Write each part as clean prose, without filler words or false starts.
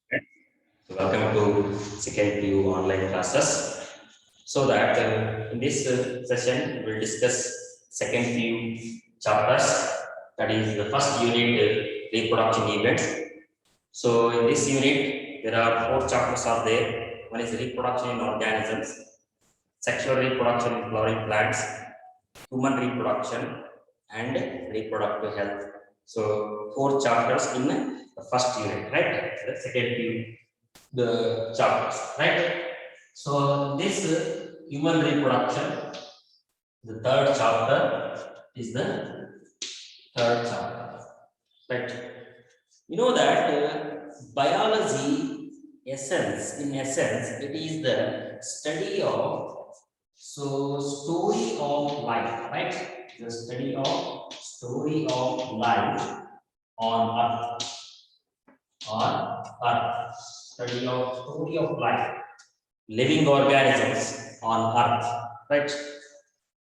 So welcome to second PU online classes. So that in this session we will discuss second PU chapters. That is the first unit, reproduction events. So in this unit there are four chapters are there. One is reproduction in organisms, sexual reproduction in flowering plants, human reproduction, and reproductive health. So four chapters in the first unit, right? The second PU the chapters, right? So this human reproduction, the third chapter is the third chapter, right? You know that biology essence, in essence, it is the study of story of life, right? The study of story of life on Earth, on Earth. Study of story of life, living organisms on Earth, right?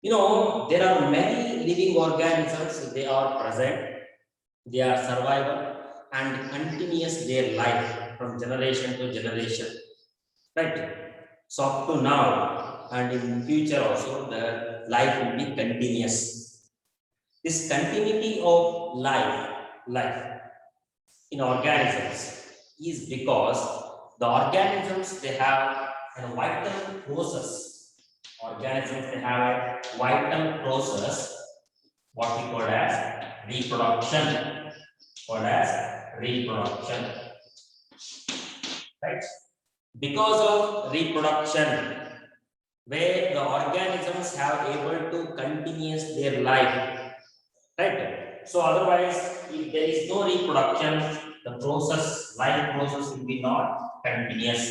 You know, there are many living organisms, they are present, they are survival and continuous their life from generation to generation, right? So up to now and in future also, the life will be continuous. This continuity of life in organisms is because the organisms they have a vital process. Organisms they have a vital process, what we call as reproduction. Called as reproduction, right? Because of reproduction, where the organisms have able to continue their life, right? So otherwise, if there is no reproduction, the life process will be not continuous.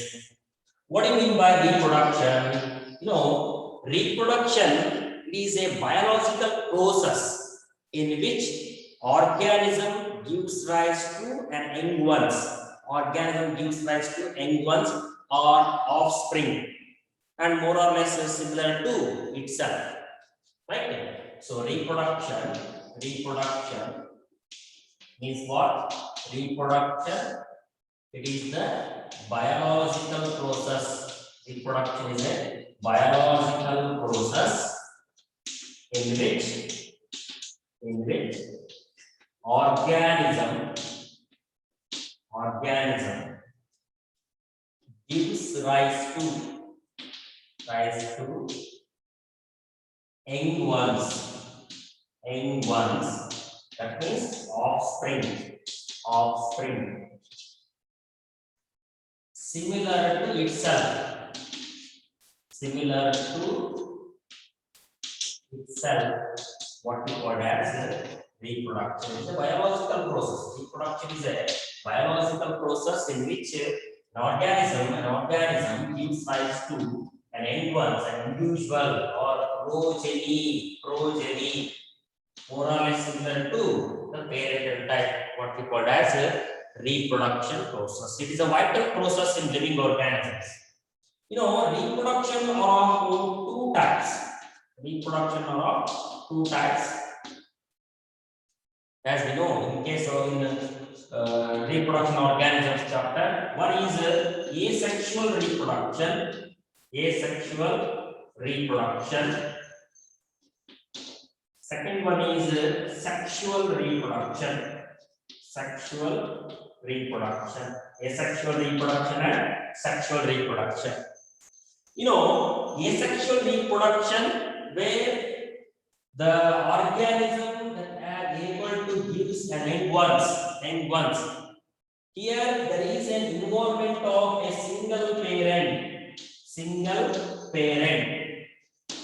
What do you mean by reproduction? You know, reproduction is a biological process in which organism gives rise to an young ones. Organism gives rise to young ones or offspring, and more or less similar to itself, right? So reproduction means what? Reproduction, it is the biological process. Reproduction is a biological process in which organism gives rise to young ones. That means offspring. Similar to itself, what we call as reproduction. It's a biological process. Reproduction is a biological process in which an organism gives rise to an young ones, an individual or progeny, more or less similar to the parental type, what we call as a reproduction process. It is a vital process in living organisms. You know, reproduction are of two types. As we know, in case of reproduction organisms chapter, one is asexual reproduction. Second one is sexual reproduction. Asexual reproduction and sexual reproduction. You know, asexual reproduction, where the organism that are able to give young ones. Here there is an involvement of a single parent.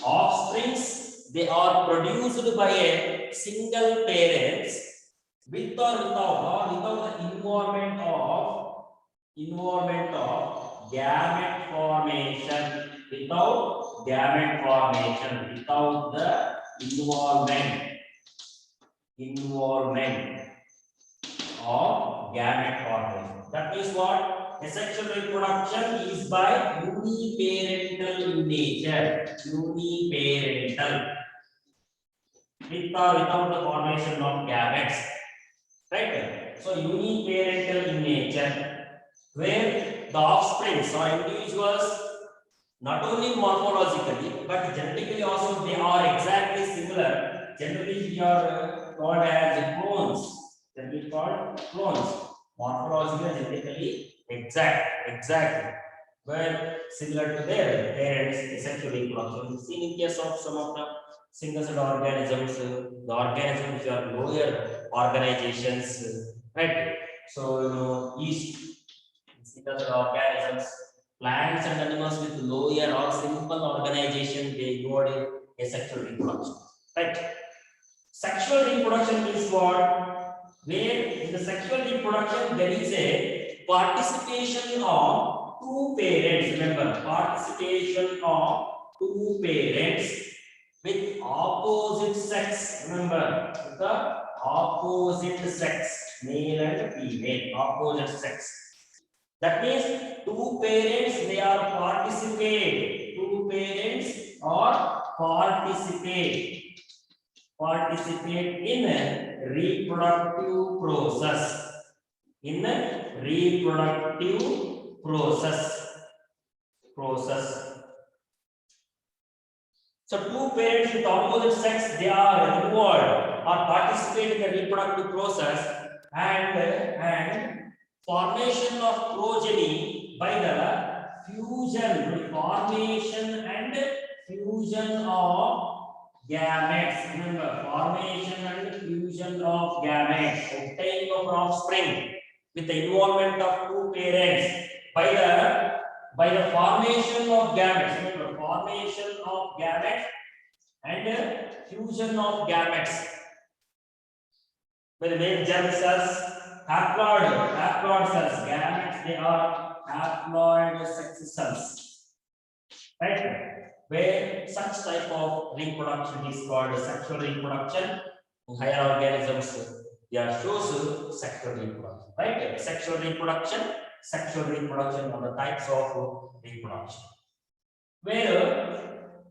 Offsprings, they are produced by a single parents with or without the involvement of gamete formation, without the involvement of gamete formation. That means what? Asexual reproduction is by uniparental in nature. With or without the formation of gametes, right? So uniparental in nature. where the offsprings or individuals not only morphologically but genetically also they are exactly similar. Generally, we are called as clones. Generally called clones. Morphologically, genetically exactly. Well, similar to their parents, sexual reproduction. Seen in case of some of the single-celled organisms, the organisms which are lower organizations, right? So, each single-celled organisms, plants and animals with lower or simple organization, they involve in asexual reproduction, right? Sexual reproduction is what? Where in the sexual reproduction there is a participation of two parents. Remember, participation of two parents with opposite sex. Remember, with the opposite sex, male and female, opposite sex. That means two parents they are participate. Two parents or participate in a reproductive process. In a reproductive process. So two parents with opposite sex they are involved or participate in the reproductive process and formation of progeny by the formation and fusion of gametes. Remember, formation and fusion of gametes, obtaining of offspring with the involvement of two parents by the formation of gametes. Remember, formation of gametes and fusion of gametes. By the make germ cells, haploid cells, gametes, they are haploid sex cells, right? Where such type of reproduction is called sexual reproduction. In higher organisms, they are shows sexual reproduction, right? Sexual reproduction are the types of reproduction. Where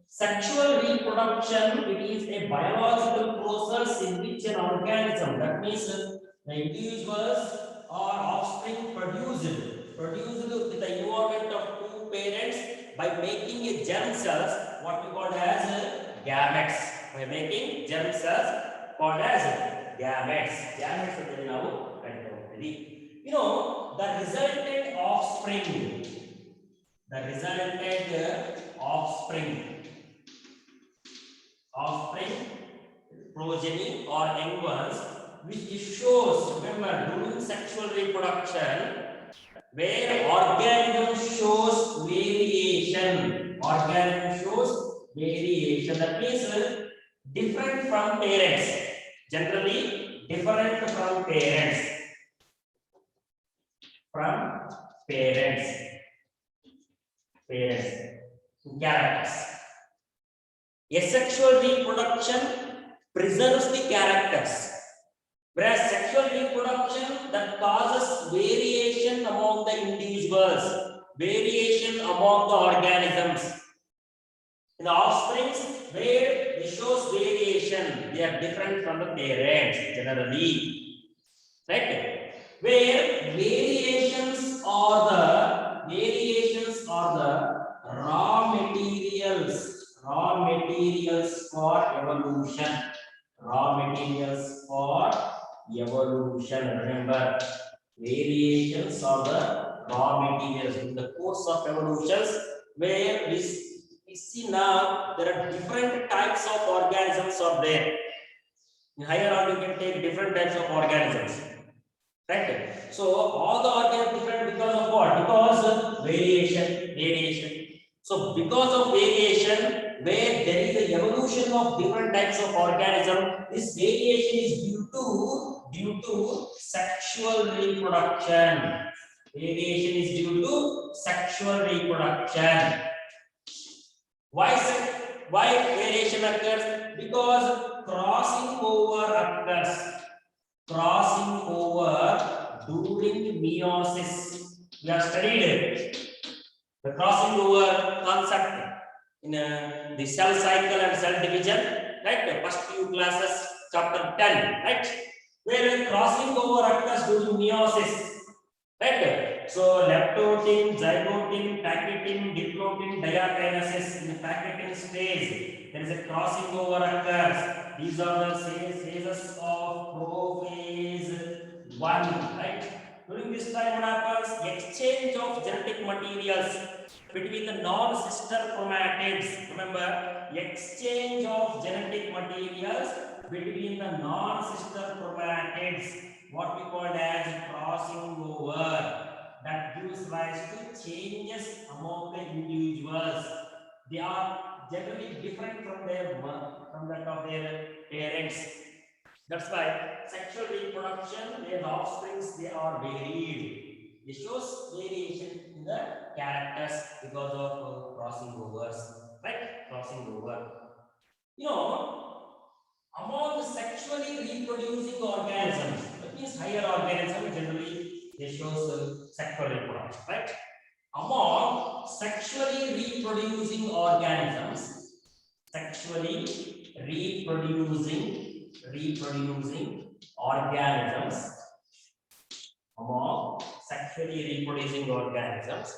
sexual reproduction, it is a biological process in which an organism, that means the individuals or offspring produced with the involvement of two parents by making a germ cells, what we call as gametes. By making germ cells called as gametes. Gametes are there now. The resultant offspring. Progeny or young ones, which shows, remember, during sexual reproduction, where organism shows variation. That means different from parents. Generally, different from parents. Characters. Asexual reproduction preserves the characters, whereas sexual reproduction that causes variation among the individuals, variation among the organisms. In the offsprings, where it shows variation, they are different from the parents generally, right? Where variations are the raw materials for evolution. Remember, variations are the raw materials in the course of evolutions, where we see now there are different types of organisms are there. In higher order, you can take different types of organisms. Right? So all the organisms different because of what? Because of variation. So because of variation, where there is the evolution of different types of organism, this variation is due to sexual reproduction. Variation is due to sexual reproduction. Why variation occurs? Because crossing over occurs. During meiosis. We have studied the crossing over concept in the cell cycle and cell division, right? The first few classes, chapter 10, right? Where crossing over occurs during meiosis, right? So leptotin, zygotin, packaging, diplotin, diakinesis. In the packaging stage, there is a crossing over occurs. These are the phases of prophase 1, right? During this time, what happens? Exchange of genetic materials between the non-sister chromatids. Remember, exchange of genetic materials between the non-sister chromatids, what we call as crossing over, that gives rise to changes among the individuals. They are generally different from that of their parents. That's why sexual reproduction, their offsprings, they are varied. It shows variation in the characters because of crossing overs, right? Crossing over. You know, among the sexually reproducing organisms, that means higher organisms generally they shows sexual reproduction, right? Among sexually reproducing organisms, sexually reproducing organisms, among sexually reproducing organisms.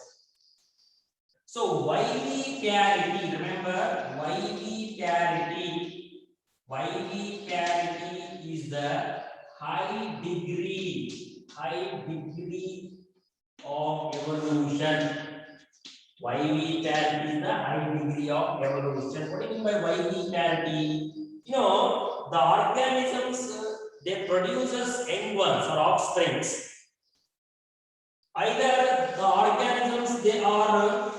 So viviparity, remember viviparity is the high degree of evolution. Viviparity is the high degree of evolution. What do you mean by viviparity? You know, the organisms they produces young ones or offsprings. Either the organisms they are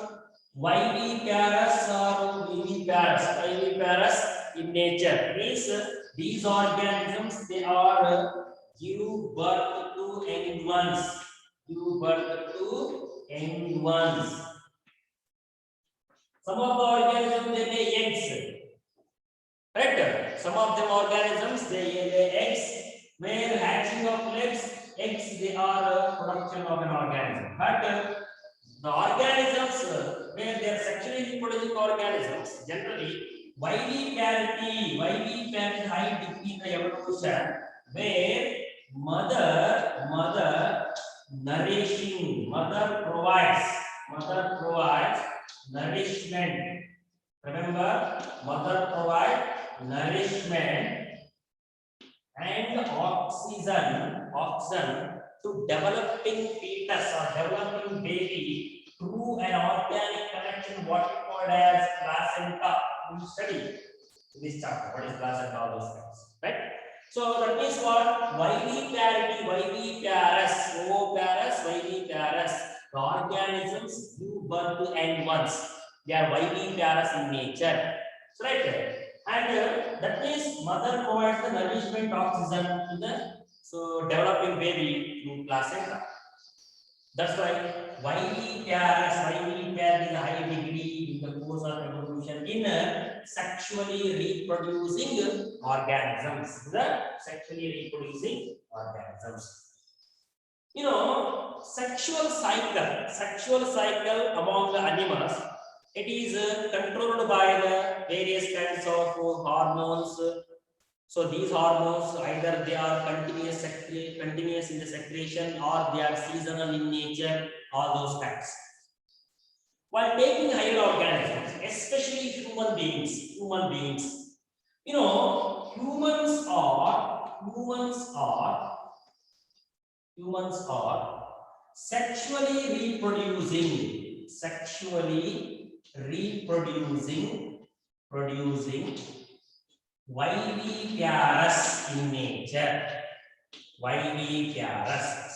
viviparous or viviparous in nature. Means these organisms they are give birth to young ones. Some of the organisms they lay eggs. Right? Some of them organisms they lay eggs. Where hatching of eggs they are production of an organism. But the organisms where they are sexually reproducing organisms generally viviparity high degree in the evolution where mother provides nourishment. Remember, mother provides nourishment and oxygen to developing fetus or developing baby through an organic connection, what we call as placenta. We study in this chapter what is placenta, all those things, right? So that means what? Viviparous. The organisms give birth to young ones. They are viviparous in nature. So right. And that means mother provides the nourishment oxygen to the developing baby through placenta. That's why viviparous is a high degree in the course of evolution in sexually reproducing organisms. You know, sexual cycle among the animals, it is controlled by the various kinds of hormones. So these hormones either they are continuous in the secretion or they are seasonal in nature, all those kinds. While taking higher organisms, especially human beings, you know, humans are sexually producing viviparous in nature.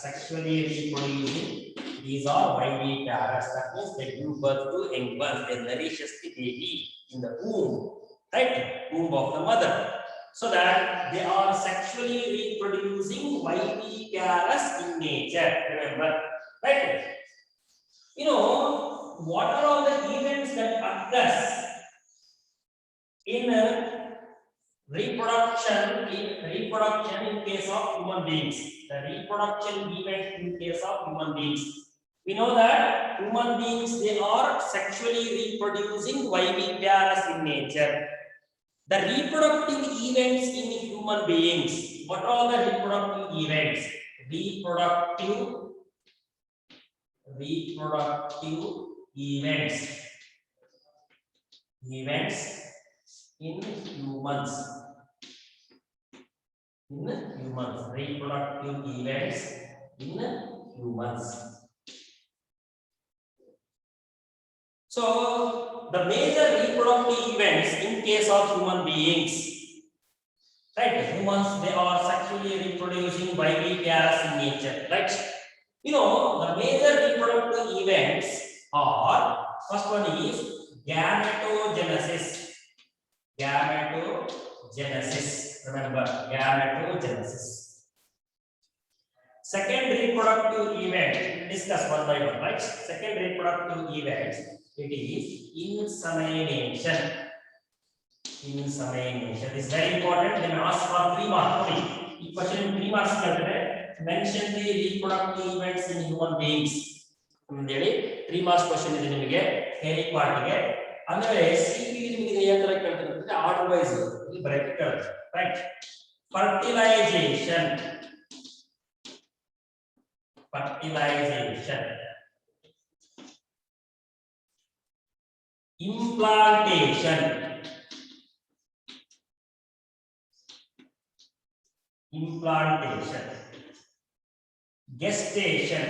Sexually reproducing, these are viviparous. That means they give birth to young ones, they nourishes the baby in the womb, right? Womb of the mother. So that they are sexually reproducing viviparous in nature. Remember, right? You know, what are all the events that occurs in reproduction in case of human beings? The reproduction event in case of human beings. We know that human beings they are sexually reproducing viviparous in nature. The reproductive events in human beings. What are the reproductive events? Reproductive reproductive events. Events in humans. Reproductive events in humans. So the major reproductive events in case of human beings, right? Humans, they are sexually reproducing by pairs in nature, right? You know, the major reproductive events are, first one is gametogenesis. Gametogenesis. Remember, gametogenesis. Second reproductive event, discuss one by one, right? Second reproductive event, it is insemination. Insemination is very important. They may ask for 3 marks. This question 3 marks. Mention the reproductive events in human beings. 3 marks question is niಮಗೆ theory part ಗೆ ಅಂದ್ರೆ CP ನಿಮಗೆ ಯಾವ ತರ ಕೇಳ್ತಾರೆ ಅಂದ್ರೆ order wise ಇಲ್ಲಿ bracket ಕೇಳ್ತಾರೆ, right? Fertilization. Implantation. Gestation.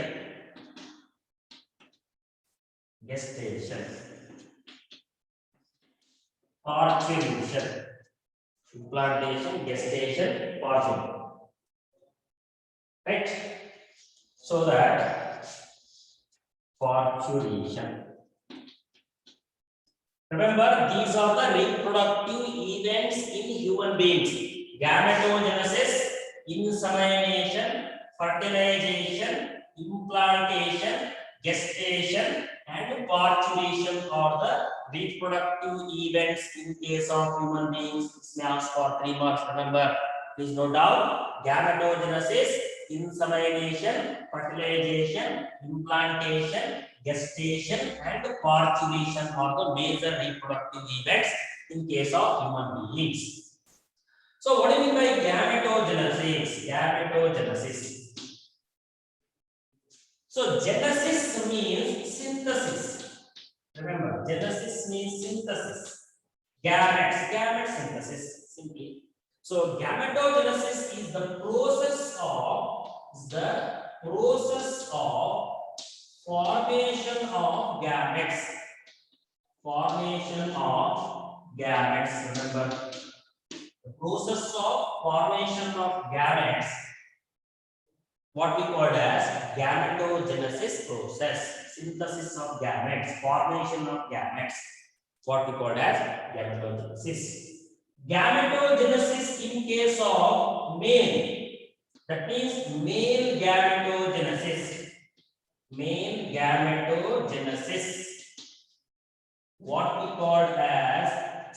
Parturition. Implantation, gestation, parturition. Right? So that parturition. Remember, these are the reproductive events in human beings. Gametogenesis, insemination, fertilization, implantation, gestation, and parturition are the reproductive events in case of human beings. This may ask for 3 marks. Remember, please note down: gametogenesis, insemination, fertilization, implantation, gestation, and parturition are the major reproductive events in case of human beings. So what do you mean by gametogenesis? So genesis means synthesis. Remember, genesis means synthesis. Gametes synthesis, simply. So gametogenesis is the process of formation of gametes. Remember, the process of formation of gametes, what we call as gametogenesis process. Synthesis of gametes, formation of gametes, what we call as gametogenesis. Gametogenesis in case of male, that means male gametogenesis. What we call as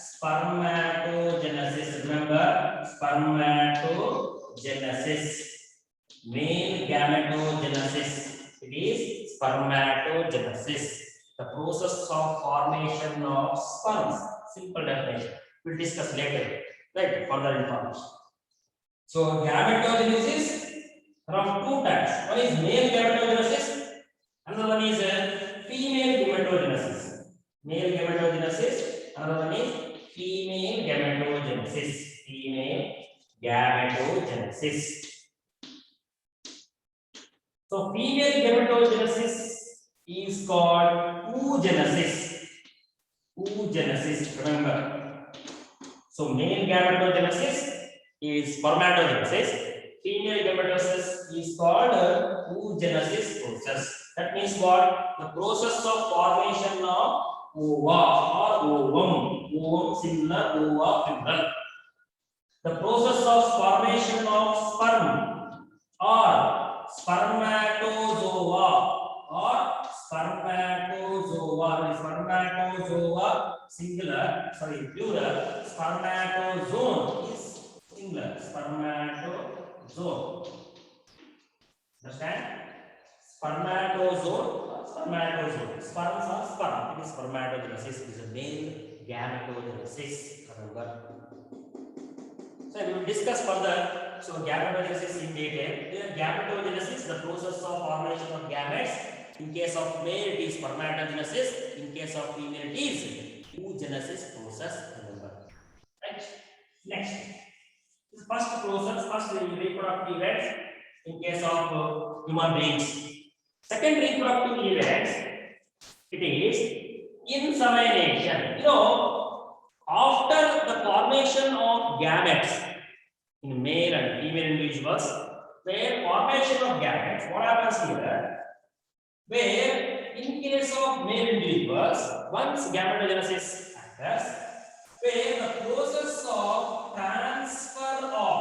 spermatogenesis. Remember, spermatogenesis. Male gametogenesis, it is spermatogenesis, the process of formation of sperms. Simple definition, we'll discuss later, right? Further information. So gametogenesis from 2 types. One is male gametogenesis, another one is female gametogenesis. Another one is female gametogenesis. So female gametogenesis is called oogenesis. Remember. So male gametogenesis is spermatogenesis. Female gametogenesis is called oogenesis process. That means what? The process of formation of ova or ovum. Ovum singular, ova plural. The process of formation of sperm or spermatozoa singular, plural. Spermatozoon is singular. Spermatozoon. Understand? Spermatozoon. Sperms are sperm. It is spermatogenesis. It is a male gametogenesis. Remember. So we will discuss further. So gametogenesis in detail. Here gametogenesis, the process of formation of gametes. In case of male, it is spermatogenesis. In case of female, it is oogenesis process. Remember, right? Next, this first process, first reproductive events in case of human beings. Second reproductive events, it is insemination. You know, after the formation of gametes in male and female individuals, where formation of gametes, what happens here? Where in case of male individuals, once gametogenesis occurs, where the process of transfer of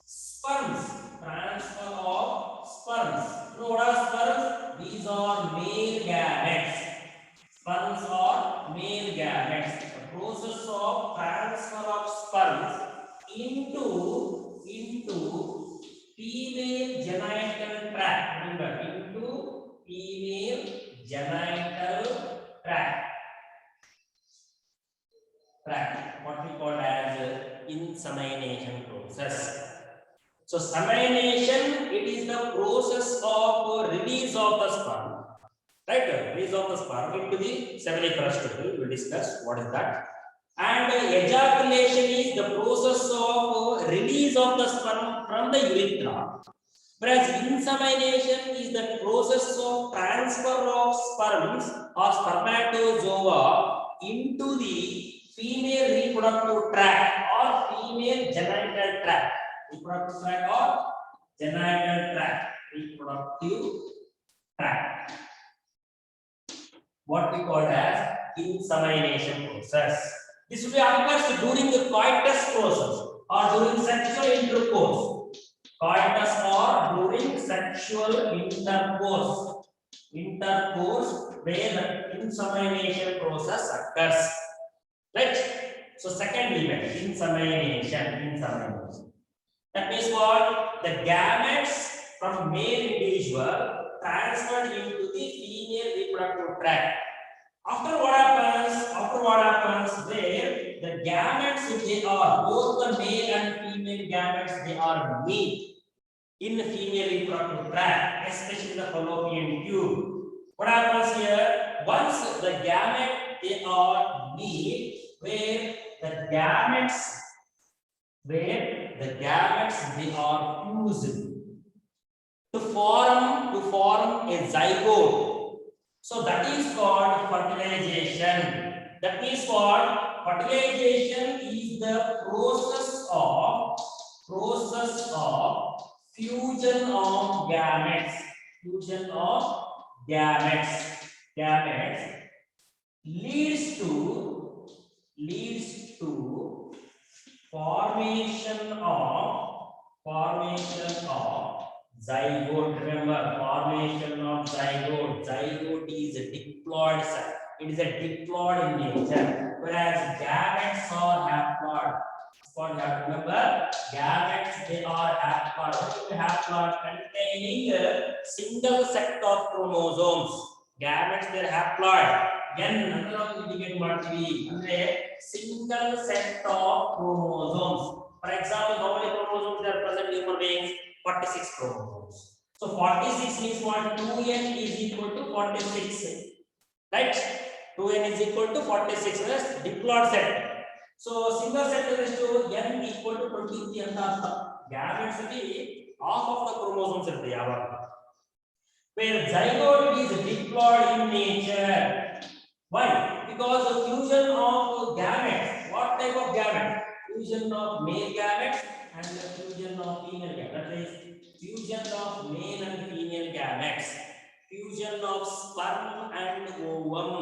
sperms, You know what are sperms? These are male gametes. Sperms are male gametes. The process of transfer of sperms into female genital tract. Remember, into female genital tract. What we call as insemination process. So semination, it is the process of release of the sperm, right? Release of the sperm into the seminiferous tubule. We will discuss what is that. And ejaculation is the process of release of the sperm from the urethra. Whereas insemination is the process of transfer of sperms or spermatozoa into the female reproductive tract or female genital tract. Reproductive tract or genital tract. Reproductive tract. What we call as insemination process. This will be occurs during the coitus process or during sexual intercourse. Coitus or during sexual intercourse. Where the insemination process occurs. Right? So second event, insemination. That means what? The gametes from male individual transferred into the female reproductive tract. After what happens? Where the gametes, they are both the male and female gametes, they are meet in the female reproductive tract, especially the fallopian tube. What happens here? Once the gamete they are meet, where the gametes they are fused to form a zygote. So that is called fertilization. That means what? Fertilization is the process of fusion of gametes. Gametes leads to formation of zygote. Remember, formation of zygote. Zygote is a diploid cell. It is a diploid in nature, whereas gametes are haploid. What you have to remember, gametes they are haploid. What is haploid? Containing a single set of chromosomes. Gametes they are haploid. N number indicate marquee single set of chromosomes. For example, how many chromosomes are present in human beings? 46 chromosomes. So 46 means what? 2n is equal to 46. Right? 2n is equal to 46. That's diploid set. So single set is to n equal to 23 and gametes is half of the chromosomes in the where zygote is diploid in nature. Why? Because the fusion of gametes. What type of gamete? Fusion of male gametes and the fusion of female gametes. That is fusion of male and female gametes. Fusion of sperm and ovum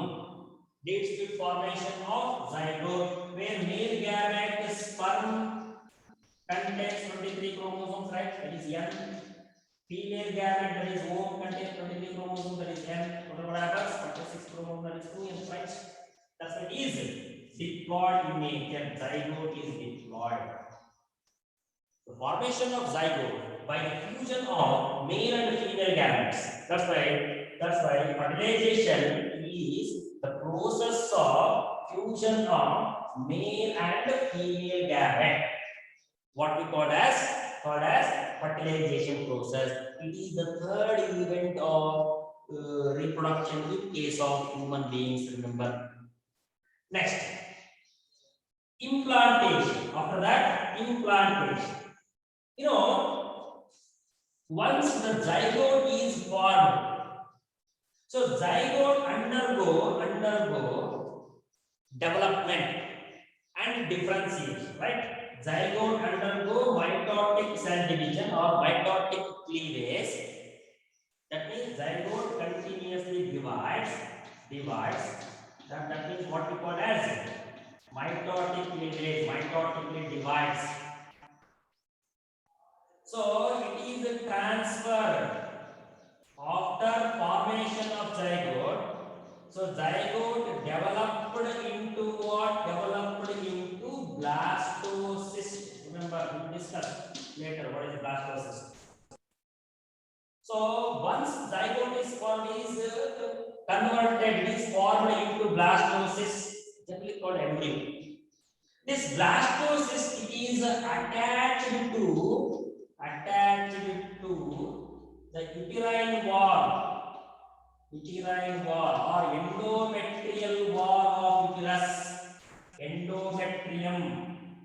leads to formation of zygote, where male gamete sperm contains 23 chromosomes, right? That is N. Female gamete, that is ovum, contains 23 chromosomes, that is N. What happens? 46 chromosomes, that is 2N, right? That's what is diploid in nature. Zygote is diploid. The formation of zygote by the fusion of male and female gametes. That's why fertilization is the process of fusion of male and female gamete. What we call as fertilization process. It is the third event of reproduction in case of human beings. Remember. Next, implantation. After that, implantation. You know, once the zygote is formed, so zygote undergo development and differentiation, right? Zygote undergo mitotic cell division or mitotic cleavage. That means zygote continuously divides. That means what we call as mitotic cleavage, mitotically divides. So it is a transfer after formation of zygote. So zygote developed into what? Developed into blastocyst. Remember, we discussed later what is blastocyst. So once zygote is formed, is formed into blastocyst, generally called embryo. This blastocyst is attached to the uterine wall or endometrial wall of uterus. Endometrium.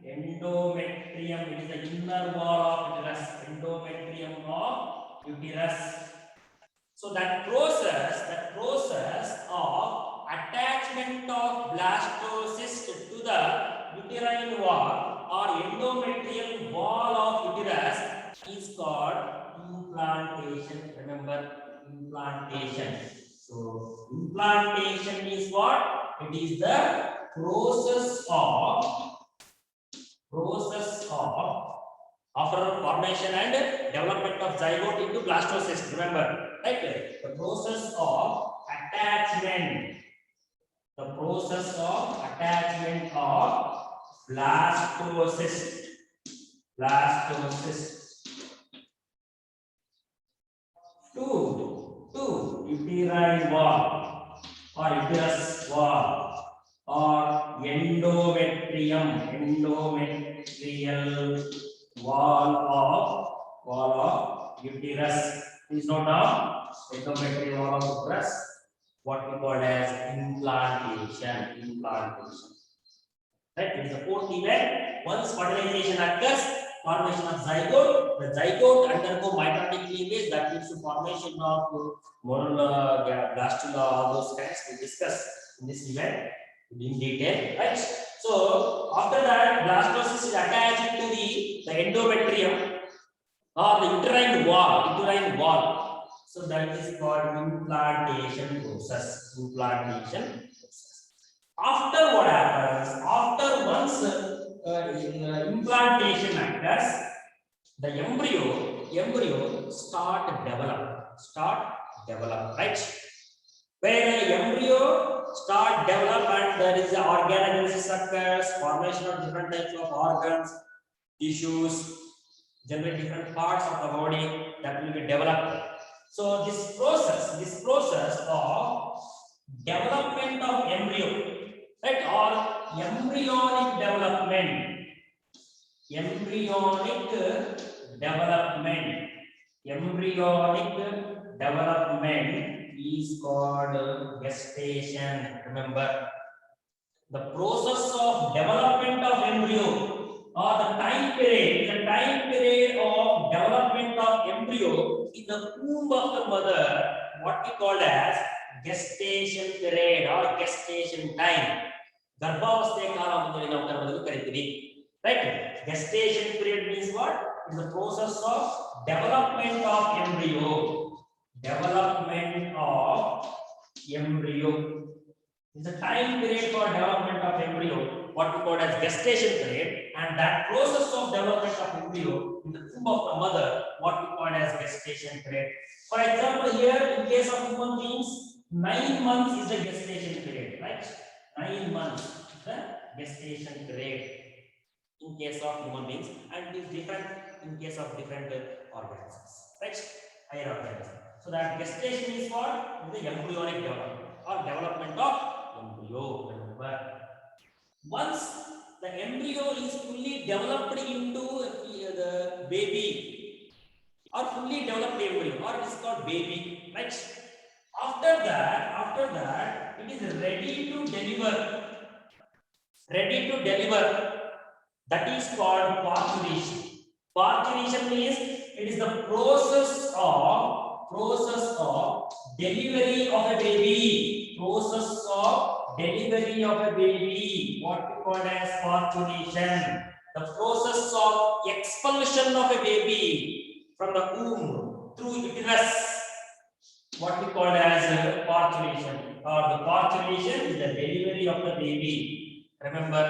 It is the inner wall of uterus. Endometrium of uterus. So that process of attachment of blastocyst to the uterine wall or endometrial wall of uterus is called implantation. Remember, implantation. So implantation is what? It is the process of after formation and development of zygote into blastocyst. Remember, right? The process of attachment. Of blastocyst to uterine wall or uterus wall or endometrial wall of uterus. Please note down endometrial wall of uterus, what we call as implantation. Right? It is the fourth event. Once fertilization occurs, formation of zygote. The zygote undergo mitotic cleavage that leads to formation of morula, blastula, all those kinds we discuss in this event in detail. Right? So after that, blastocyst is attached to the endometrium or the uterine wall. So that is called implantation process. After what happens? After once implantation occurs, the embryo start develop, right? Where embryo start develop and there is organogenesis occurs, formation of different types of organs, tissues, generally different parts of the body that will be developed. So this process of development of embryo, right, or embryonic development is called gestation. Remember, the process of development of embryo or the time period of development of embryo in the womb of the mother, what we call as gestation period or gestation time. Garbhavasthe kala antali ನಾವು ಕನ್ನಡದಲ್ಲಿ ಕರೀತೀವಿ. Right? Gestation period means what? It is the process of development of embryo. Is the time period for development of embryo, what we call as gestation period, and that process of development of embryo in the womb of the mother, what we call as gestation period. For example, here in case of human beings, 9 months is the gestation period, right? 9 months is the gestation period in case of human beings, and it is different in case of different organisms, right? Higher organisms. So that gestation is what? The embryonic development or development of embryo. Remember, once the embryo is fully developed into the baby, or fully developed embryo, or it is called baby, right? After that, it is ready to deliver. Ready to deliver. That is called parturition. Parturition means it is the process of delivery of a baby. Process of delivery of a baby. What we call as parturition. The process of expulsion of a baby from the womb through uterus. What we call as parturition. Or the parturition is the delivery of the baby. Remember,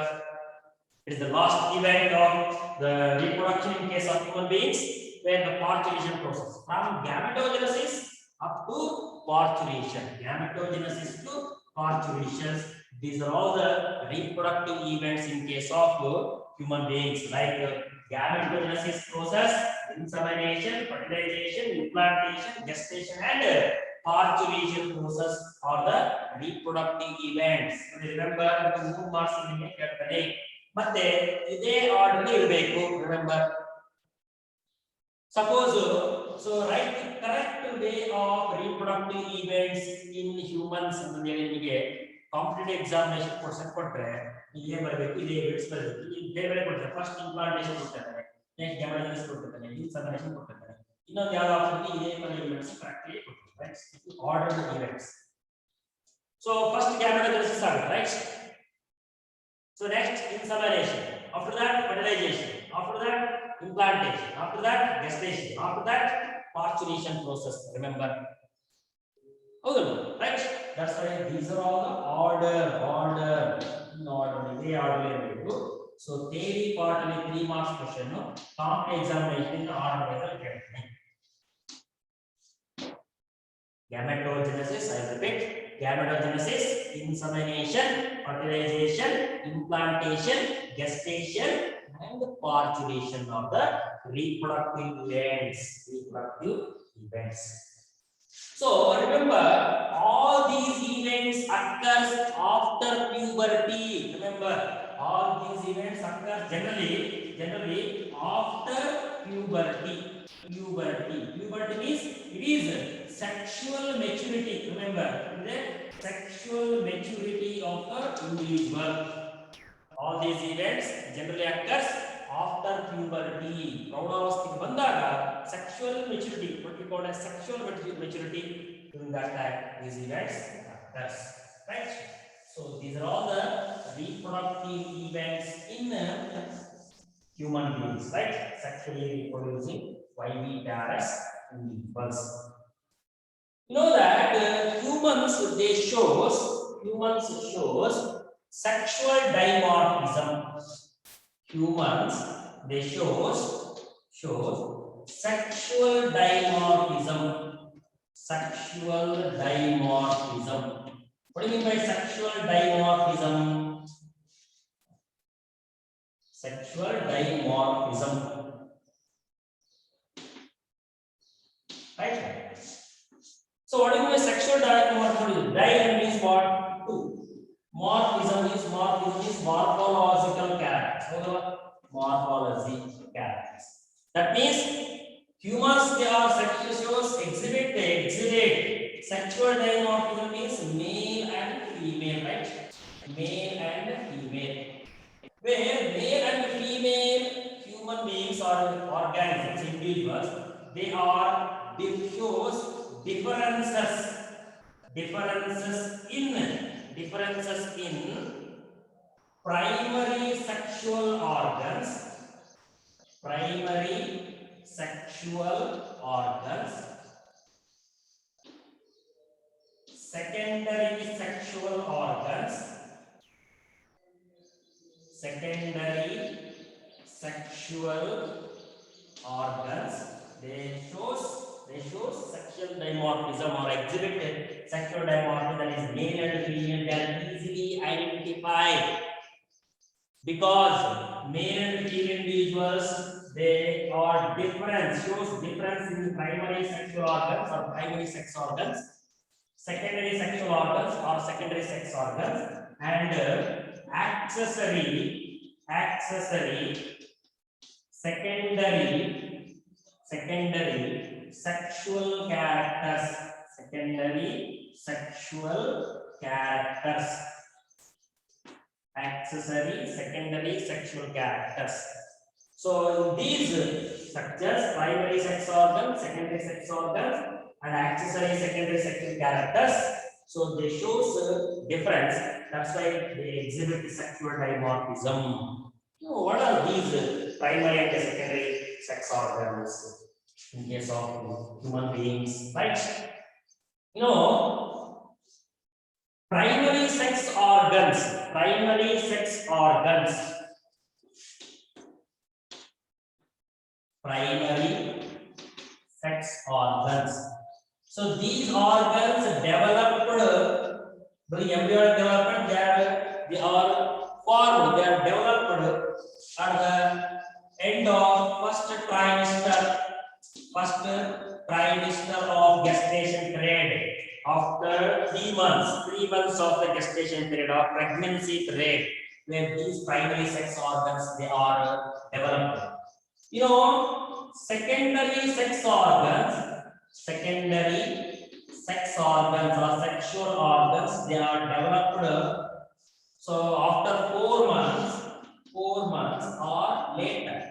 it is the last event of the reproduction in case of human beings, where the parturition process from gametogenesis up to parturition. Gametogenesis to parturition. These are all the reproductive events in case of human beings, like gametogenesis process, insemination, fertilization, implantation, gestation, and parturition process are the reproductive events. Remember, the 3 marks in ಮತ್ತೆ ಇದೇ order ಇರಬೇಕು. Remember, suppose so right correct way of reproductive events in humans ಅಂತ ಹೇಳಿ ನಿಮಗೆ competitive examination question ಕೊಟ್ಟರೆ ಇದೇ ಬರಬೇಕು, ಇದೇ ಇವೆಂಟ್ಸ್ ಬರಬೇಕು. ಬೇರೆ ಬೇರೆ ಕೊಡ್ತಾರೆ. ಫಸ್ಟ್ ಇಂಪ್ಲಾಂಟೇಷನ್ ಕೊಡ್ತಾರೆ, ನೆಕ್ಸ್ಟ್ ಗ್ಯಾಮೆಟೋಜೆನೆಸಿಸ್ ಕೊಡ್ತಾರೆ, ಇನ್ಸೆಮಿನೇಷನ್ ಕೊಡ್ತಾರೆ, ಇನ್ನೊಂದು ಯಾವ್ದು ಆಪ್ಷನ್ ಇದೇ ತರ ಇವೆಂಟ್ಸ್ ಕರೆಕ್ಟ್ಲಿ ಕೊಡ್ತಾರೆ. Right, order events. So first gametogenesis ಆಗುತ್ತೆ, right. So next insemination, after that fertilization, after that implantation, after that gestation, after that parturition process. Remember, okay, right? That's why these are all the order in order. They order. So theory part in 3 marks question, no? Company examination in order will get. Gametogenesis, I repeat, gametogenesis, insemination, fertilization, implantation, gestation, and parturition of the reproductive events. So remember, all these events occurs after puberty. Remember, all these events occur generally after puberty. Puberty means it is sexual maturity. Remember, the sexual maturity of the individual. All these events generally occurs after puberty. Praudavasthike bandaga sexual maturity, what we call as sexual maturity, during that time these events occurs, right? So these are all the reproductive events in human beings, right? Sexually reproducing viviparous individuals. You know that humans shows sexual dimorphism. Humans they shows sexual dimorphism. What do you mean by sexual dimorphism? Right? So what do you mean by sexual dimorphism? Di means what? Two. Morphism is morphological characters. Morphological characters. That means humans they are exhibit sexual dimorphism means male and female, right? Male and female. Where male and female human beings or organisms, individuals, they are shows differences in primary sexual organs, secondary sexual organs, they shows sexual dimorphism or exhibit sexual dimorphism, that is male and female. They are easily identified because male and female individuals they are shows difference in primary sexual organs or primary sex organs, secondary sexual organs or secondary sex organs, and accessory secondary secondary sexual characters. Secondary sexual characters. Accessory secondary sexual characters. So in these structures, primary sex organs, secondary sex organs, and accessory secondary sexual characters. So they shows difference. That's why they exhibit sexual dimorphism. What are these primary and secondary sex organs in case of human beings, right? Primary sex organs, primary sex organs, primary sex organs. So these organs developed during embryonic development. They are formed, they are developed at the end of first trimester of gestation period. After 3 months, 3 months of the gestation period or pregnancy period, where these primary sex organs they are developed. Secondary sex organs or sexual organs, they are developed. So after 4 months or later.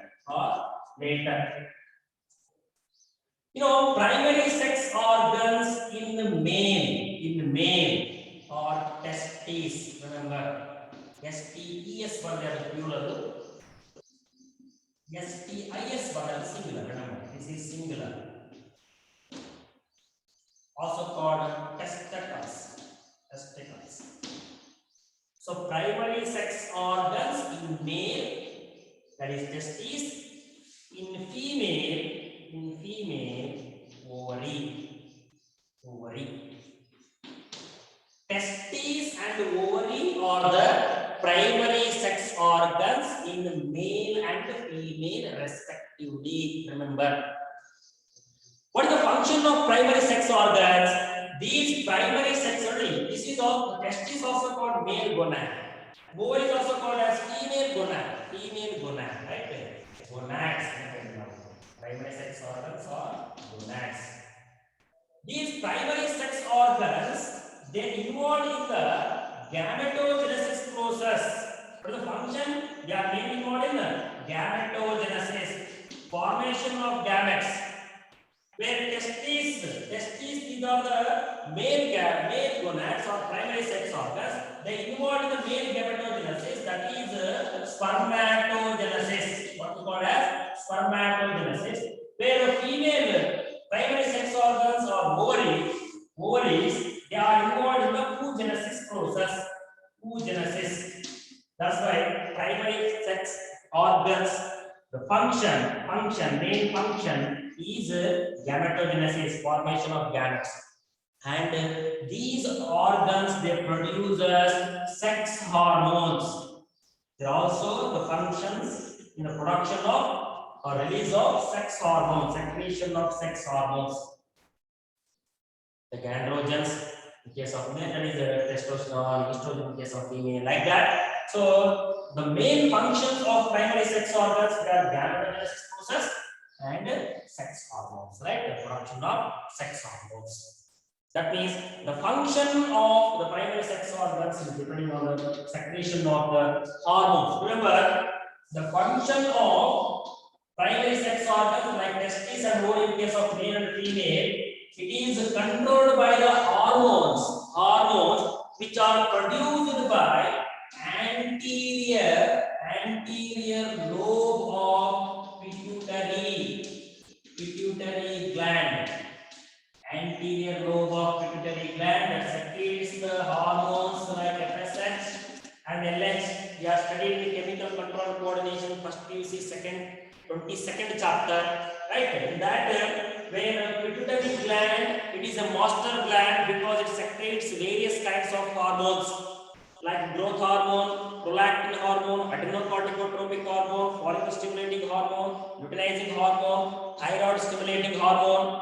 Primary sex organs in the male or testes. Remember, STES one is plural. STIS one is singular. Remember, this is singular. Also called testicles. So primary sex organs in male, that is testes. In female, ovary. Testes and ovary are the primary sex organs in male and female respectively. Remember, what is the function of primary sex organs? These primary sex organs, this is also testis also called male gonad. Ovary is also called as female gonad, right? Gonads. Primary sex organs or gonads. These primary sex organs, they involved in the gametogenesis process. What is the function? They are mainly involved in the gametogenesis, formation of gametes. Where testes, these are the male gonads or primary sex organs. They involved in the male gametogenesis, that is spermatogenesis. What we call as spermatogenesis. Where the female primary sex organs or ovaries, they are involved in the oogenesis process. That's why primary sex organs, the main function is gametogenesis, formation of gametes. And these organs, they produce sex hormones. They also the functions in the production of or release of sex hormones, secretion of sex hormones. The androgens in case of male, that is testosterone, estrogen in case of female, like that. So the main functions of primary sex organs are gametogenesis process and sex hormones, right? The production of sex hormones. That means the function of the primary sex organs is depending on the secretion of the hormones. Remember, the function of primary sex organs like testes and ovary in case of male and female, it is controlled by the hormones which are produced by anterior lobe of pituitary gland. Anterior lobe of pituitary gland that secretes the hormones like FSH and LH. We are studying the chemical control coordination first PUC 22nd chapter, right? In that where pituitary gland, it is a master gland because it secretes various kinds of hormones like growth hormone, prolactin hormone, adrenocorticotropic hormone, follicle stimulating hormone, luteinizing hormone, thyroid stimulating hormone.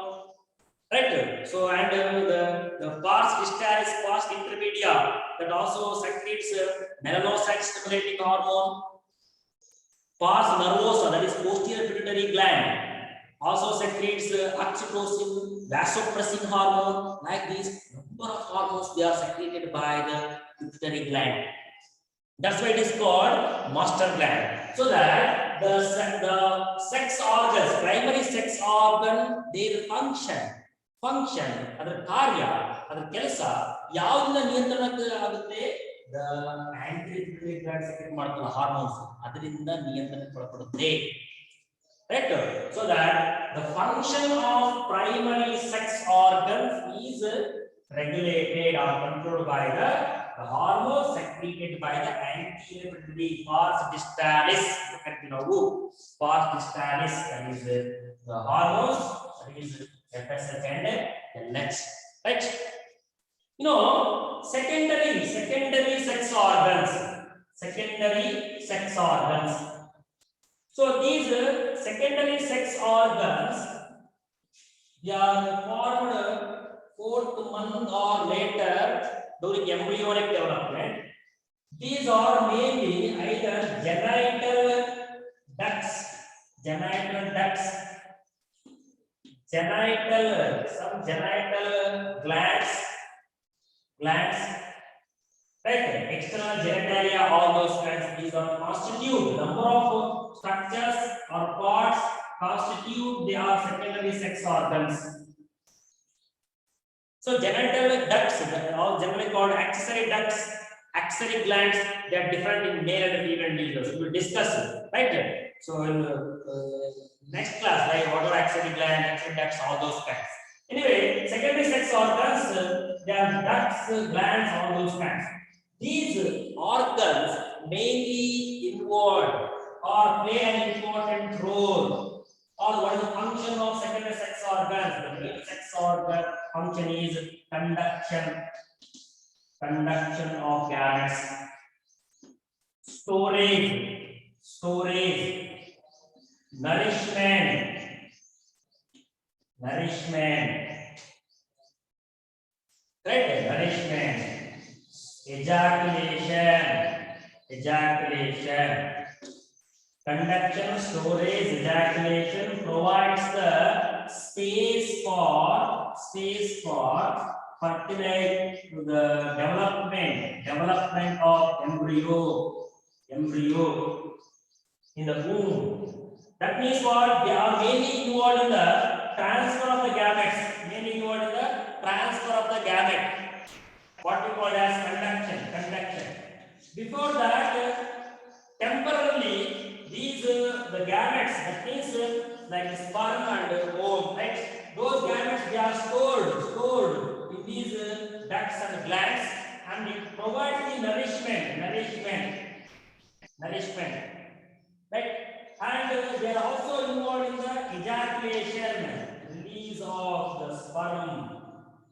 Right. So and the pars distalis, pars intermedia, that also secretes melanocyte stimulating hormone. Pars nervosa, that is posterior pituitary gland, also secretes oxytocin, vasopressin hormone. Like these number of hormones, they are secreted by the pituitary gland. That's why it is called master gland. So that the sex organs, primary sex organ, their function, ಅದರ ಕಾರ್ಯ, ಅದರ ಕೆಲಸ ಯಾವ್ದನ್ನ ನಿಯಂತ್ರಣಕ್ಕೆ ಆಗುತ್ತೆ? The anti-pituitary gland secrete ಮಾಡ್ತಲ್ಲ hormones, ಅದರಿಂದ ನಿಯಂತ್ರಣಕ್ಕೆ ಒಳಪಡುತ್ತೆ. Right? So that the function of primary sex organs is regulated or controlled by the hormones secreted by the anterior pituitary pars distalis. Pars distalis, that is the hormones, that is FSH and LH. Right? You know, secondary sex organs. Secondary sex organs. So these secondary sex organs, they are formed 4th month or later during embryonic development. These are mainly either genital ducts, some genital glands, right? External genitalia, all those kinds. These are constitute number of structures or parts constitute. They are secondary sex organs. So genital ducts, all generally called accessory ducts, accessory glands. They are different in male and female individuals. We will discuss it, right? So in next class, right? What are accessory glands, accessory ducts, all those kinds. Anyway, secondary sex organs, they are ducts, glands, all those kinds. These organs mainly involve or play an important role. Or what is the function of secondary sex organs? The main sex organ function is conduction of gametes, storage, nourishment, right? Nourishment, ejaculation. Conduction, storage, ejaculation provides the space for fertilization to the development of embryo in the womb. That means what? They are mainly involved in the transfer of the gametes. What we call as conduction. Before that, temporarily, these the gametes, that means like sperm and ovum, right? Those gametes, they are stored in these ducts and glands, and it provides the nourishment, right? And they are also involved in the ejaculation, release of the sperm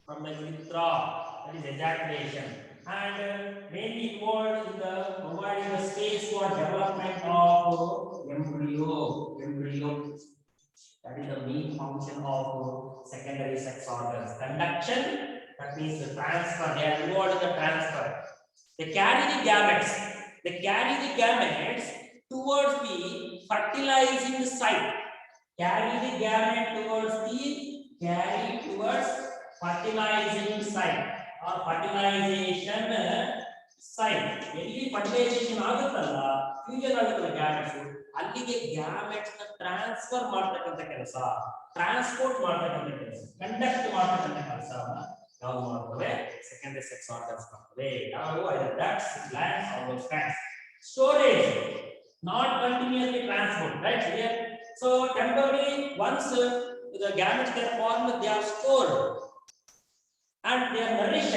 from the urethra, that is ejaculation. And mainly involved in the providing the space for development of embryo. That is the main function of secondary sex organs. Conduction, that means the transfer. They are involved in the transfer. They carry the gametes towards the fertilizing site. Carry towards fertilizing site. Or fertilization site. Any fertilization ಆಗುತ್ತಲ್ಲ, fusion ಆಗುತ್ತಲ್ಲ gametes, ಅಲ್ಲಿಗೆ gametes ನ transfer ಮಾಡತಕ್ಕಂತ ಕೆಲಸ, transport ಮಾಡತಕ್ಕಂತ ಕೆಲಸ, conduct ಮಾಡತಕ್ಕಂತ ಕೆಲಸವನ್ನ ನಾವು ಮಾಡ್ತೇವೆ. Secondary sex organs ಮಾಡ್ತೇವೆ. ನಾವು either ducts, glands, all those kinds. Storage, not continuously transport, right? Here, so temporarily, once the gametes get formed, they are stored. And they are nourished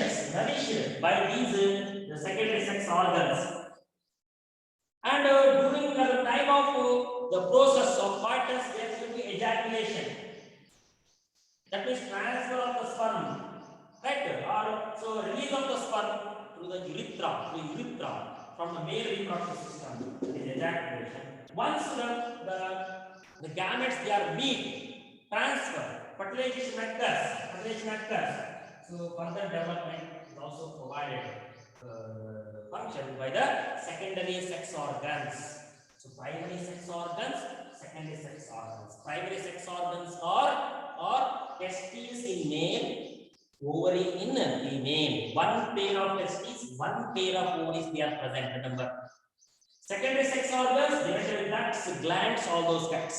by these the secondary sex organs. And during the time of the process of partners, there should be ejaculation. That means transfer of the sperm, right? Or so release of the sperm through the urethra from the male reproductive system. That is ejaculation. Once the gametes, they are meet, transfer, fertilization occurs. So further development is also provided function by the secondary sex organs. So primary sex organs, secondary sex organs. Primary sex organs are testes in male, ovary in female. One pair of testes, one pair of ovaries they are present. Remember. Secondary sex organs, genital ducts, glands, all those guys.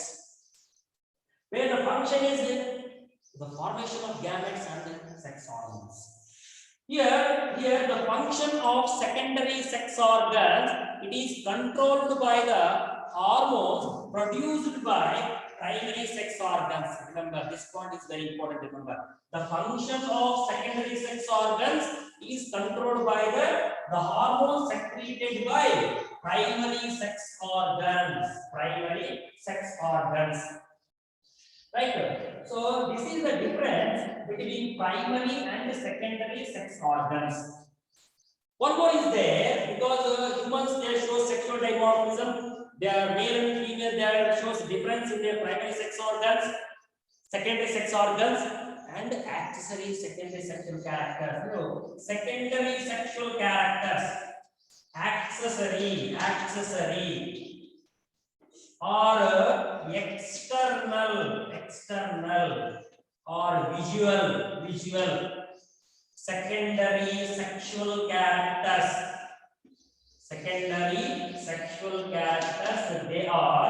Where the function is the formation of gametes and sex organs. Here the function of secondary sex organs, it is controlled by the hormones produced by primary sex organs. Remember, this point is very important. Remember, the function of secondary sex organs is controlled by the hormones secreted by primary sex organs. Primary sex organs. Right. So this is the difference between primary and secondary sex organs. One more is there because humans they show sexual dimorphism. They are male and female. There shows difference in their primary sex organs, secondary sex organs, and accessory secondary sexual characters. No, secondary sexual characters, accessory, or external or visual secondary sexual characters. They are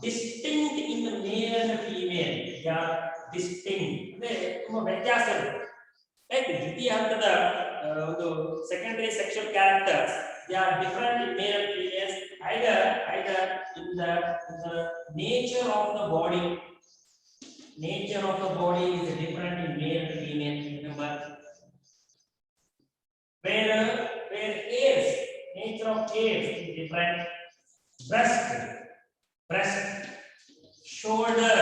distinct in the male and female. They are distinct. Secondary sexual characters, they are different in male and females, either in the nature of the body. Nature of the body is different in male and female. Remember, where AIDS, nature of AIDS is different. Breast, shoulder,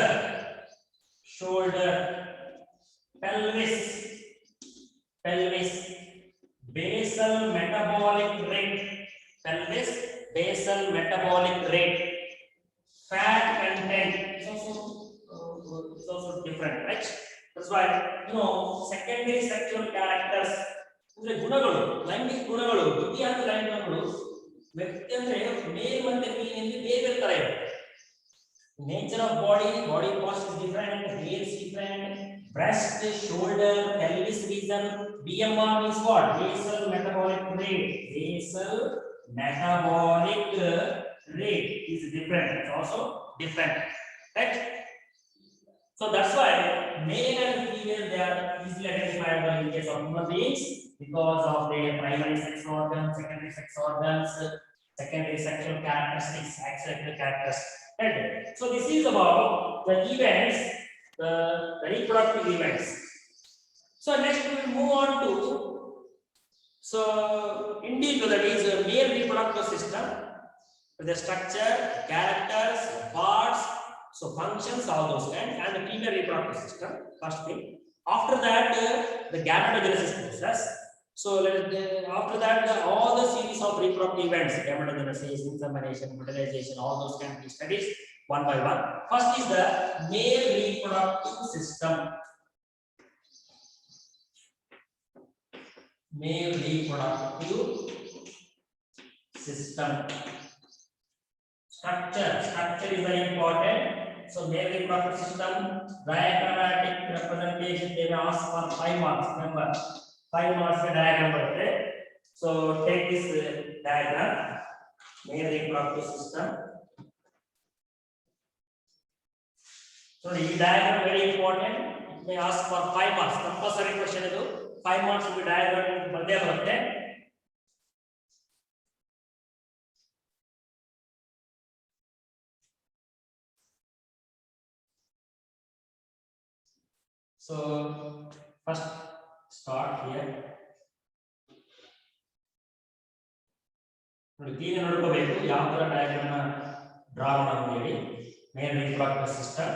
pelvis, basal metabolic rate, fat content is also different, right? That's why secondary sexual characters. Laiಂಗಿಕ ಗುಣಗಳು ದ್ವಿತೀಯ ಲೈಂಗಿಕ ಗುಣಗಳು ವ್ಯಕ್ತಿ ಅಂದ್ರೆ ಮೇಲ್ ಮತ್ತೆ female ಬೇರೆ ತರ ಇರುತ್ತೆ. Nature of body parts is different, hair is different, breast, shoulder, pelvis region. BMR means what? Basal metabolic rate is different. It's also different, right? So that's why male and female they are easily identifiable in case of human beings because of their primary sex organs, secondary sex organs, secondary sexual characteristics, sexual characteristics. Right? So this is about the events, the reproductive events. So next we will move on to individual, that is male reproductive system, the structure, characters, parts, functions, all those kinds, and the female reproductive system. First thing. After that, the gametogenesis process. After that, all the series of reproductive events, gametogenesis, insemination, fertilization, all those can be studied one by one. First is the male reproductive system. Male reproductive system. Structure is very important. So male reproductive system, diagrammatic representation, they may ask for 5 marks. Remember, 5 marks diagram. So take this diagram, male reproductive system. So this diagram very important. It may ask for 5 marks. Compulsory question is 5 marks will be diagram. So first start here. Clean ನೋಡ್ಕೋಬೇಕು ಯಾವ ತರ diagram draw ಮಾಡೋದು ಹೇಳಿ. ಮೇಲ್ reproductive system.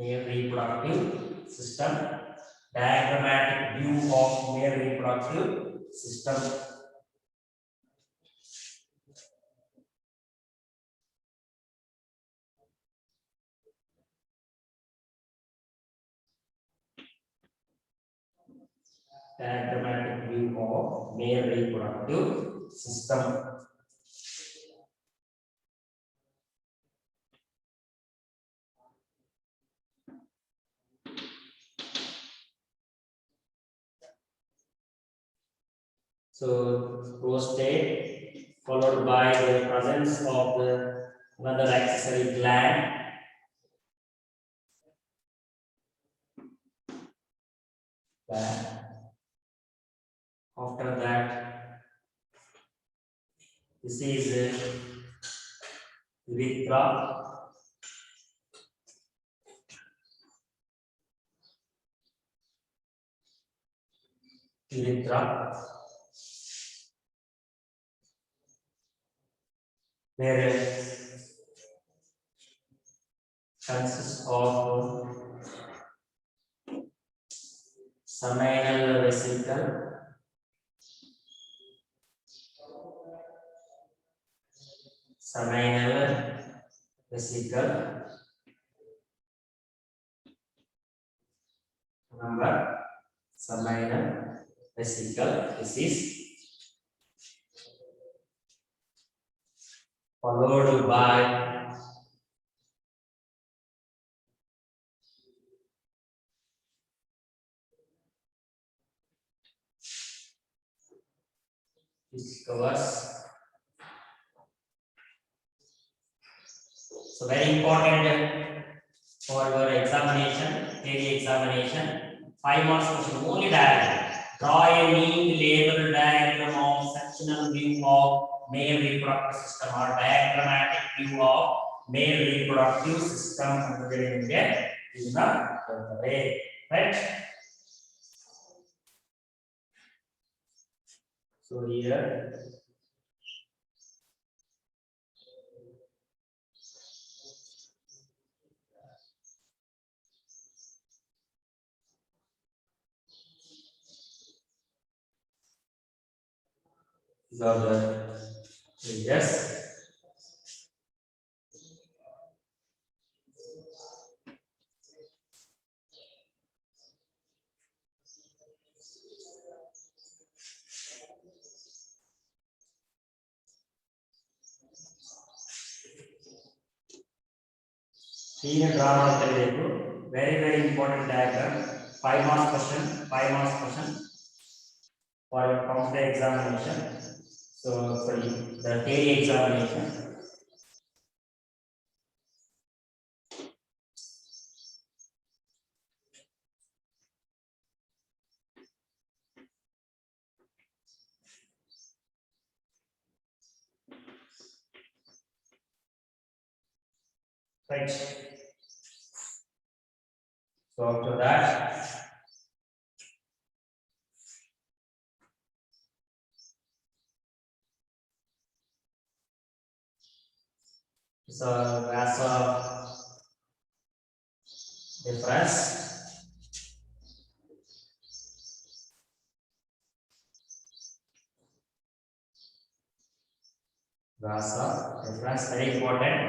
male reproductive system. Diagrammatic view of male reproductive system. Diagrammatic view of male reproductive system. So prostate followed by the presence of the another accessory gland. After that, this is urethra. Urethra, where consists of seminal vesicle, seminal vesicle. Remember, seminal vesicle. This is followed by this covers. So very important for your examination, theory examination. 5 marks question, only diagram. Draw a neat label diagram of sectional view of male reproductive system or diagrammatic view of male reproductive system. Is not right? So here these are the areas. Very important diagram. 5 marks question. 5 marks question for your complex examination. So sorry, the theory examination. Right. So after that, so vasa difference. Vasa difference, very important.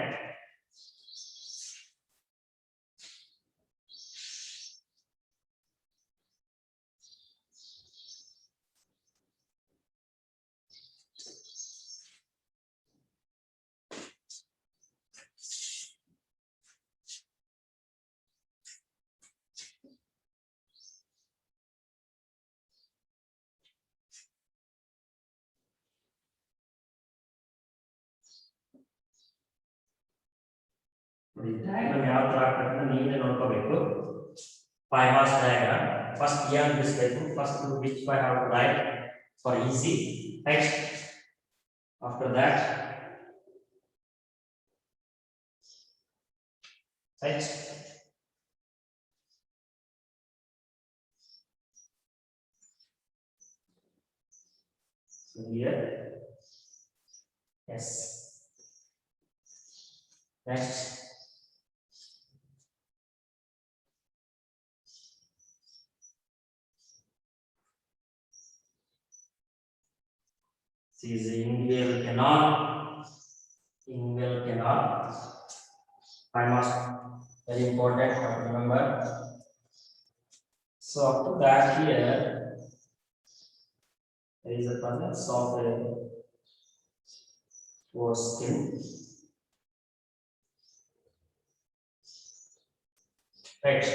Diagram ಯಾವ ತರ ಆಗ್ತದೆ ನೀವೇ ನೋಡ್ಕೋಬೇಕು 5 marks diagram first here this type first which I have to write for easy right after that right so here yes next This is inguinal canal. Inguinal canal. 5 marks. Very important. Have to remember. So after that here, there is a presence of a foreskin. Right.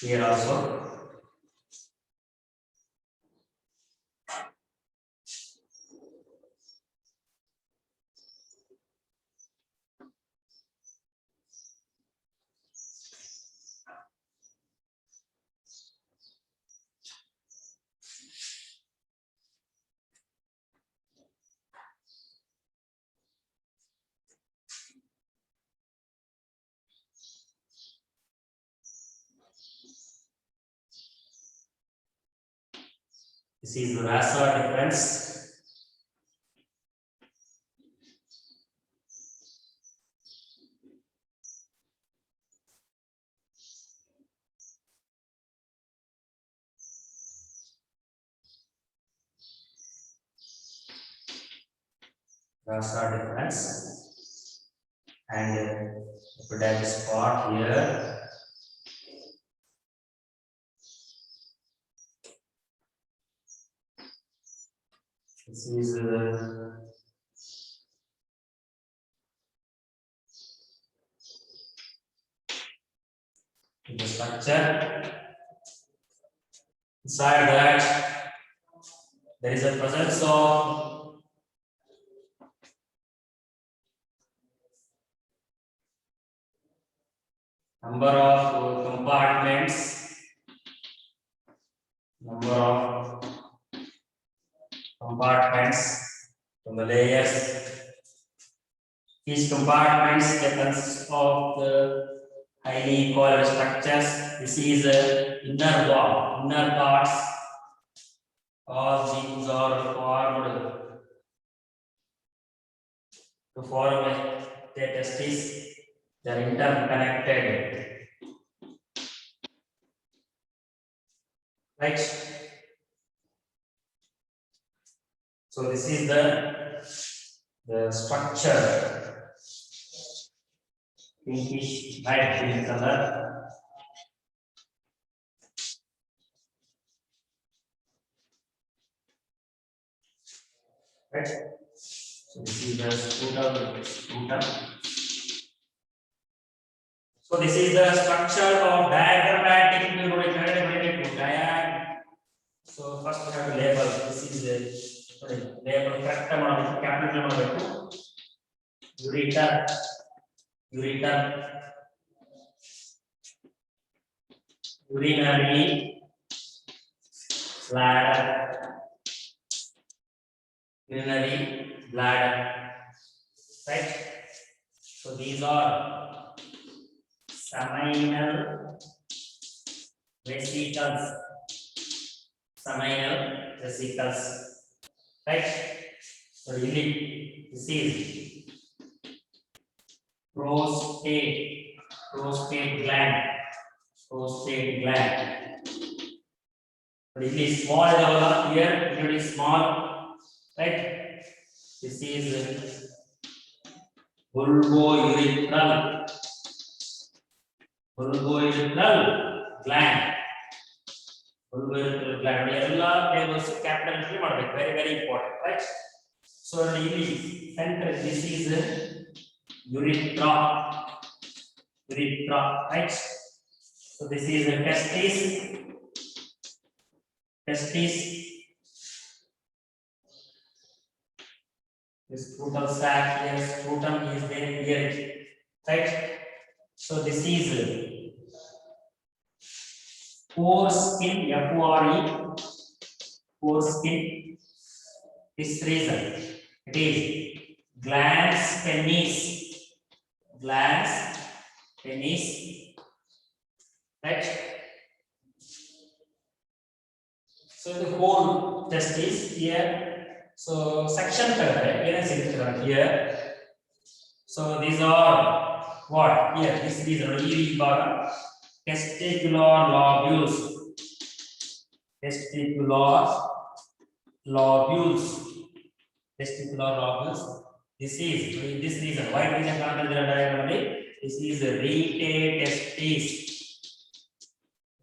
Here also. This is the rasa difference. Rasa difference. And epidermal spot here. This is the structure. Inside that, there is a presence of number of compartments. Number of compartments from the layers. Each compartment consists of the highly coiled structures. This is inner wall, inner parts. All these are formed to form a testis. They are interconnected. Right? So this is the structure. Pinkish light green color. Right? So this is the scrotum. So this is the structure of diagrammatic diagram. So first we have to label. This is label correct capital ureter, urinary bladder, right? So these are seminal vesicles, right? So really, this is prostate gland. Really small level here, really small, right? This is bulbourethral gland. Bulbourethral gland. All tables capital very important, right? So really center. This is urethra, right? So this is the testis. This scrotal sac here, scrotum is there here, right? So this is foreskin, foreskin. This reason it is glans penis, right? So the whole testis here. So section here. So these are what? Here, this is really bottom. testicular lobules. Testicular lobules. Testicular lobules. This is this reason. White region diagram. This is rete testis.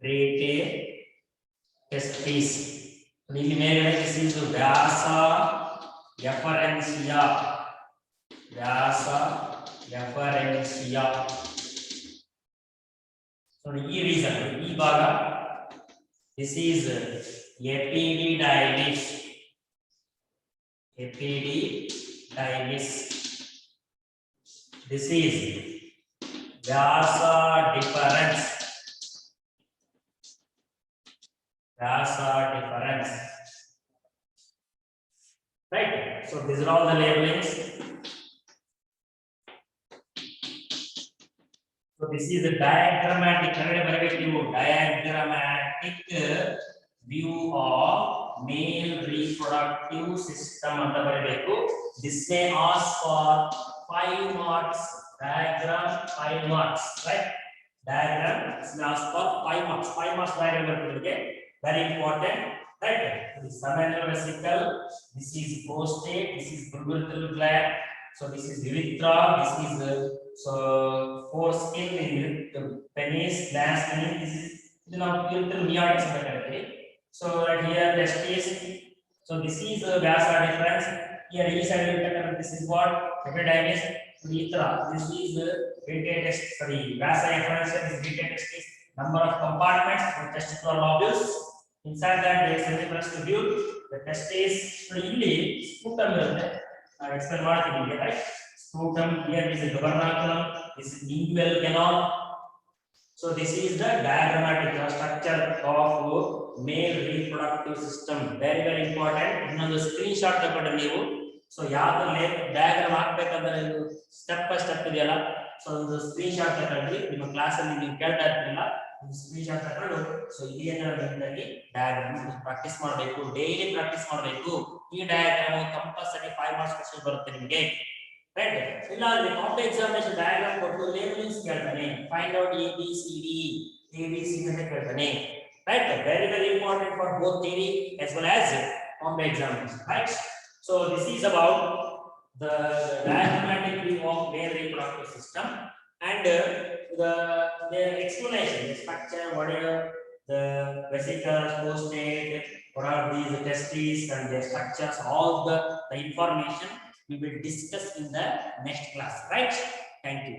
Rete testis. This is Vyasa efferentia. Vyasa efferentia. So the reason, E baga. This is epididymis. Epididymis. This is Vyasa difference. Vyasa difference. Right? So these are all the labelings. So this is a diagrammatic view of male reproductive system. This may ask for 5 marks. Diagram 5 marks, right? Diagram may ask for 5 marks. 5 marks diagram very important, right? This is seminal vesicle. This is prostate. This is urethral gland. So this is urethra. This is so foreskin in the penis, glans penis. This is now urethral meatus category. So right here testis. So this is Vyasa difference. Here E side this is what epididymis, urethra. This is rete testis. Sorry, Vyasa efferentia. This is rete testis. Number of compartments for testicular lobules. Inside that there is semiflex tubule. The testis ಇಲ್ಲಿ sputum ಇರುತ್ತೆ. I explain ಮಾಡ್ತೀನಿ right. Sputum, here is the gubernaculum, this is lingual canal. So this is the diagrammatic structure of male reproductive system. Very very important. Innondu screenshot ತಗೊಂಡು ನೀವು so ಯಾವುದು diagram ಹಾಕಬೇಕಂದ್ರೆ ಇದು step by step ಇದೆಯಲ್ಲ. So ಒಂದು screenshot ತಗೊಂಡು ನಿಮ್ಮ class ಅಲ್ಲಿ ನೀವು ಕೇಳ್ತಾ ಇರ್ತೀರಲ್ಲ ಒಂದು screenshot ತಗೊಂಡು so ಇದೇನಾಗಿ diagram ಪ್ರಾಕ್ಟೀಸ್ ಮಾಡಬೇಕು, ಡೈಲಿ ಪ್ರಾಕ್ಟೀಸ್ ಮಾಡಬೇಕು. ಈ diagram ಕಂಪಲ್ಸರಿ 5 ಮಾರ್ಕ್ಸ್ ಕ್ವೆಶ್ಚನ್ ಬರುತ್ತೆ ನಿಮಗೆ. Right? ಇಲ್ಲ ಅಂದ್ರೆ ಕಾಂಪಿಟೇಟಿವ್ ಎಕ್ಸಾಮಿನೇಷನ್ ಡಯಾಗ್ರಾಮ್ ಕೊಟ್ಟು ಲೇಬಲಿಂಗ್ಸ್ ಕೇಳ್ತಾನೆ. ಫೈಂಡ್ ಔಟ್ ABCD ಅಂತ ಕೇಳ್ತಾನೆ. Right? Very very important for both theory as well as competitive examination. Right? So this is about the diagrammatic view of male reproductive system and the explanation, the structure, whatever the vesicles, prostate, what are these testes and their structures, all the information we will discuss in the next class, right? Thank you.